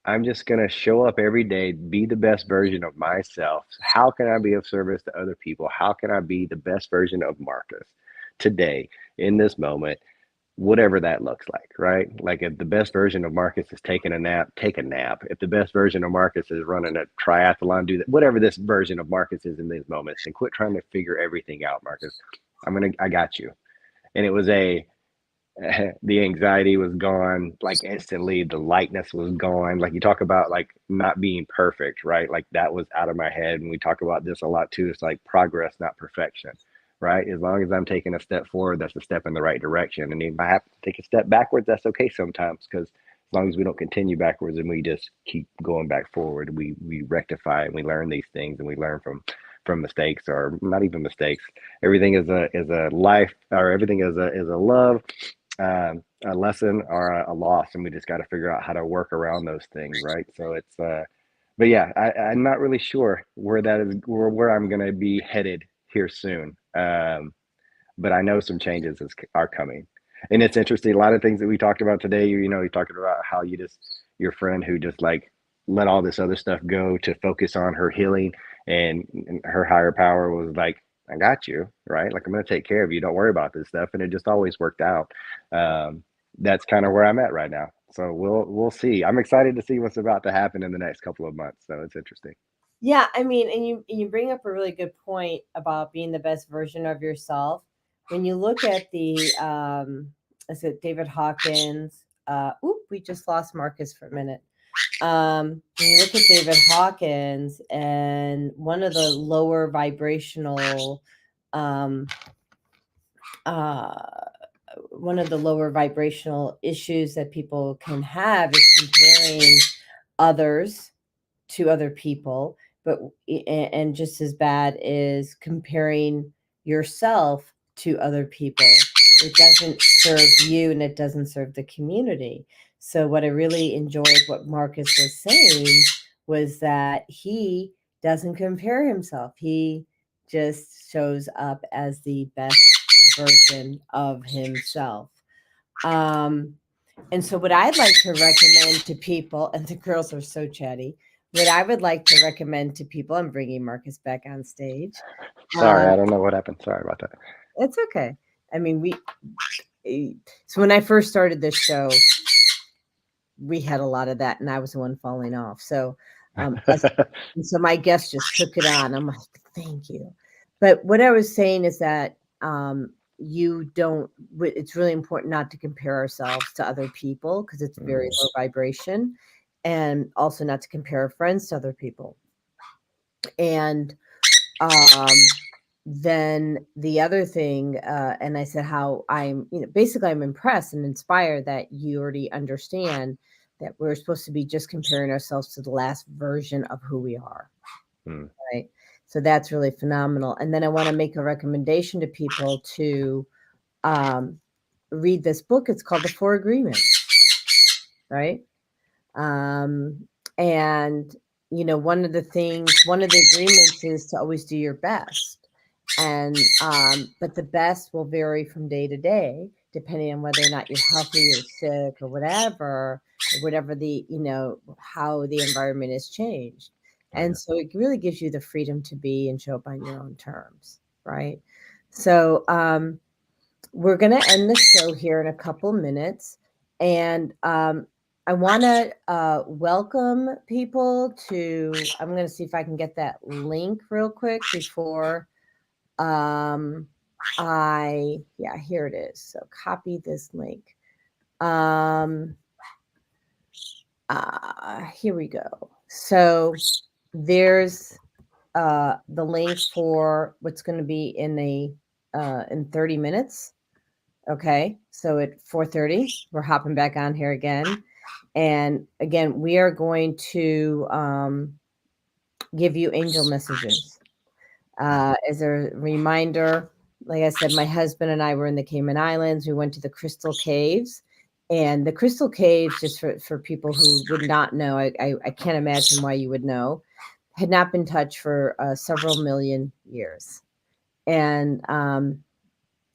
I'm just going to show up every day, be the best version of myself. How can I be of service to other people? How can I be the best version of Marcus today in this moment? Whatever that looks like, right? Like if the best version of Marcus is taking a nap, take a nap. If the best version of Marcus is running a triathlon, do that. Whatever this version of Marcus is in these moments, and quit trying to figure everything out, Marcus. I got you. And it was the anxiety was gone like instantly. The lightness was gone. Like you talk about like not being perfect, right? Like that was out of my head. And we talk about this a lot too. It's like progress, not perfection, right? As long as I'm taking a step forward, that's a step in the right direction. And if I have to take a step backwards, that's okay sometimes, because as long as we don't continue backwards and we just keep going back forward, we rectify and we learn these things and we learn from mistakes, or not even mistakes. Everything is a life, or everything is a love, a lesson, or a loss, and we just got to figure out how to work around those things, right? So it's but yeah, I'm not really sure where that is, where I'm going to be headed here soon. But I know some changes are coming, and it's interesting. A lot of things that we talked about today, you talking about how your friend who just like let all this other stuff go to focus on her healing, and her higher power was like, I got you, right? Like I'm going to take care of you. Don't worry about this stuff. And it just always worked out. Um, that's kind of where I'm at right now. So we'll see. I'm excited to see what's about to happen in the next couple of months. So it's interesting. Yeah, I mean, and you bring up a really good point about being the best version of yourself. When you look at is it David Hawkins? We just lost Marcus for a minute. When you look at David Hawkins, and one of the lower vibrational, um, uh, one of the lower vibrational issues that people can have is comparing others to other people, but and just as bad is comparing yourself to other people. It doesn't serve you and it doesn't serve the community. So what I really enjoyed what Marcus was saying was that he doesn't compare himself. He just shows up as the best version of himself. Um, and so, what I'd like to recommend to people, and the girls are so chatty, what I would like to recommend to people, I'm bringing Marcus back on stage. Sorry, I don't know what happened. Sorry about that. It's okay. I mean, so when I first started this show, we had a lot of that, and I was the one falling off. So, so my guest just took it on. I'm like, thank you. But what I was saying is that you don't. It's really important not to compare ourselves to other people because it's very low vibration, and also not to compare our friends to other people. And then the other thing, and I said how basically I'm impressed and inspired that you already understand that we're supposed to be just comparing ourselves to the last version of who we are. Right. So that's really phenomenal. And then I want to make a recommendation to people to read this book. It's called The Four Agreements. Right. And one of the agreements is to always do your best. And but the best will vary from day to day, depending on whether or not you're healthy or sick or whatever how the environment has changed. And so it really gives you the freedom to be and show up on your own terms, right? So we're going to end the show here in a couple minutes. And I want to welcome people to, I'm going to see if I can get that link real quick before here it is. So copy this link. Here we go. So there's the link for what's going to be in 30 minutes. Okay, so at 4:30, we're hopping back on here again, and again, we are going to give you angel messages as a reminder. Like I said, my husband and I were in the Cayman Islands. We went to the Crystal Caves. And the Crystal Caves, just for people who would not know, I can't imagine why you would know, had not been touched for several million years. And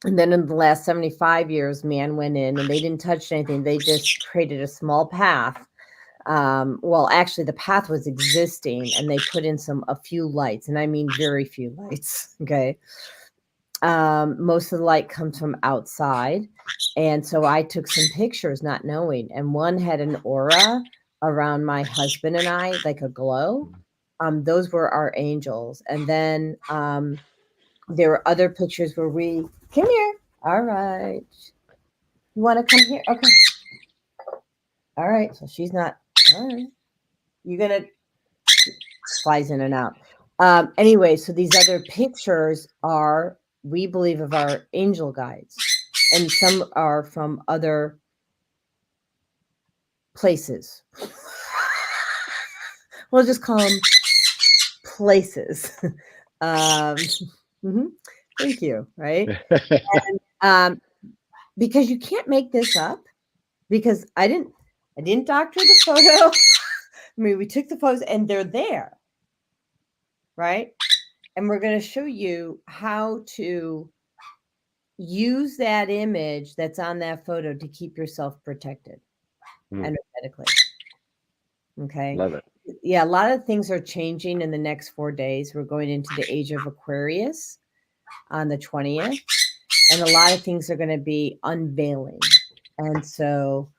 then in the last 75 years, man went in and they didn't touch anything. They just created a small path. Well, actually, the path was existing, and they put in a few lights, and I mean very few lights. Okay. Most of the light comes from outside. And so I took some pictures not knowing, and one had an aura around my husband and I, like a glow. Those were our angels. And then there were other pictures where we come here. All right. You want to come here? Okay. All right. So she's not. All right. You're going to flies in and out. Anyway, so these other pictures are, we believe, of our angel guides, and some are from other places. We'll just call them places. Thank you. Right. And, because you can't make this up, because I didn't doctor the photo. I mean, we took the photos and they're there. Right. And we're going to show you how to use that image that's on that photo to keep yourself protected energetically. Okay. Love it. Yeah. A lot of things are changing in the next 4 days. We're going into the age of Aquarius on the 20th. And a lot of things are going to be unveiling. And so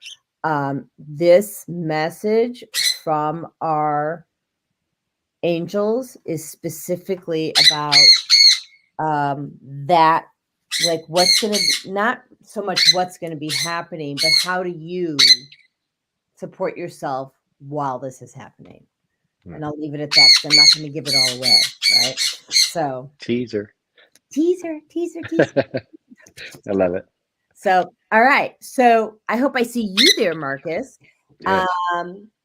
this message from our angels is specifically about that, like what's going to be, not so much what's going to be happening, but how do you support yourself while this is happening. And I'll leave it at that, because I'm not going to give it all away. Right. So Teaser. I love it. So, all right. So I hope I see you there, Marcus. Yes.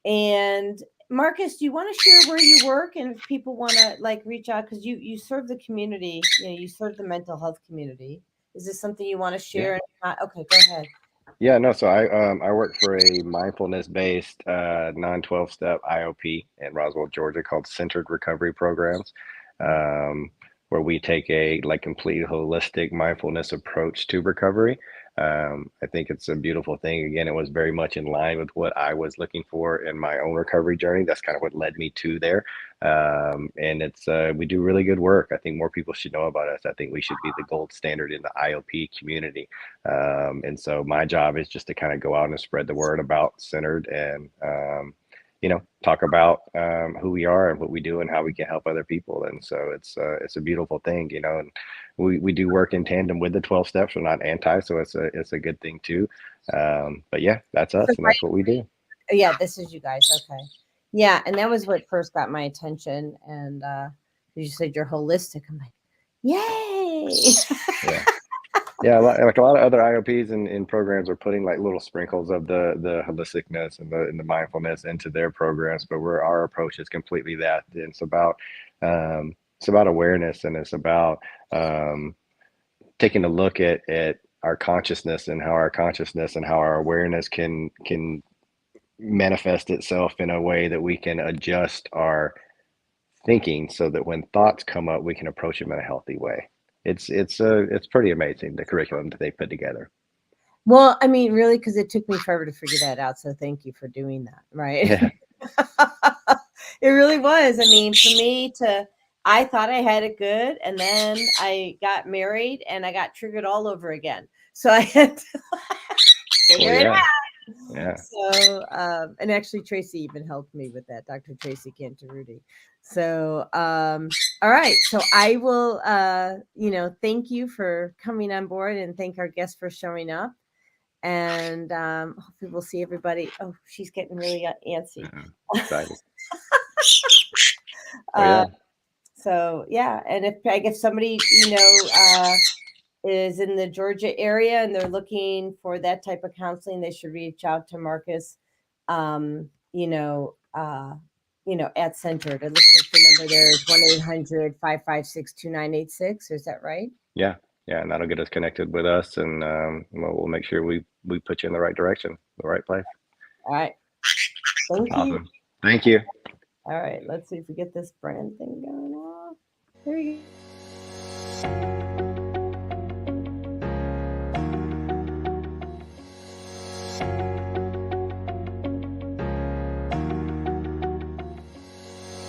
And Marcus, do you want to share where you work, and if people want to like reach out, because you serve the community, you serve the mental health community. Is this something you want to share? Yeah. Okay, go ahead. Yeah, no. So I work for a mindfulness-based non-12-step IOP in Roswell, Georgia, called Centered Recovery Programs, where we take a complete holistic mindfulness approach to recovery. I think it's a beautiful thing. Again, it was very much in line with what I was looking for in my own recovery journey. That's kind of what led me to there. And it's we do really good work. I think more people should know about us. I think we should be the gold standard in the IOP community. And so my job is just to kind of go out and spread the word about Centered, and talk about who we are and what we do and how we can help other people. And so it's a beautiful thing, and we do work in tandem with the 12 steps. We're not anti, so it's a good thing too. But yeah, that's us, and that's what we do. Yeah, this is you guys. Okay. Yeah, and that was what first got my attention. And you said you're holistic. I'm like, yay. Yeah. Yeah, like a lot of other IOPs and programs are putting like little sprinkles of the holisticness and the mindfulness into their programs, but our approach is completely that. And it's about awareness, and it's about taking a look at our consciousness, and how our consciousness and how our awareness can manifest itself in a way that we can adjust our thinking, so that when thoughts come up, we can approach them in a healthy way. It's pretty amazing, the curriculum that they put together. Well, I mean, really, because it took me forever to figure that out. So thank you for doing that. Right. Yeah. It really was. I mean, for me I thought I had it good, and then I got married and I got triggered all over again. So I had to figure it out. Yeah. So, and actually Tracy even helped me with that, Dr. Tracy Cantaruti. So, all right. So I will, thank you for coming on board and thank our guests for showing up. And hopefully we'll see everybody. Oh, she's getting really antsy. Excited. Yeah. So yeah, and if somebody is in the Georgia area and they're looking for that type of counseling, they should reach out to Marcus. At Centered. It looks like the number there is 1-800-556-2986. Is that right? Yeah. And that'll get us connected with us, and we'll make sure we put you in the right direction, the right place. All right. Thank you. Awesome. Thank you. All right. Let's see if we get this brand thing going off. There you go.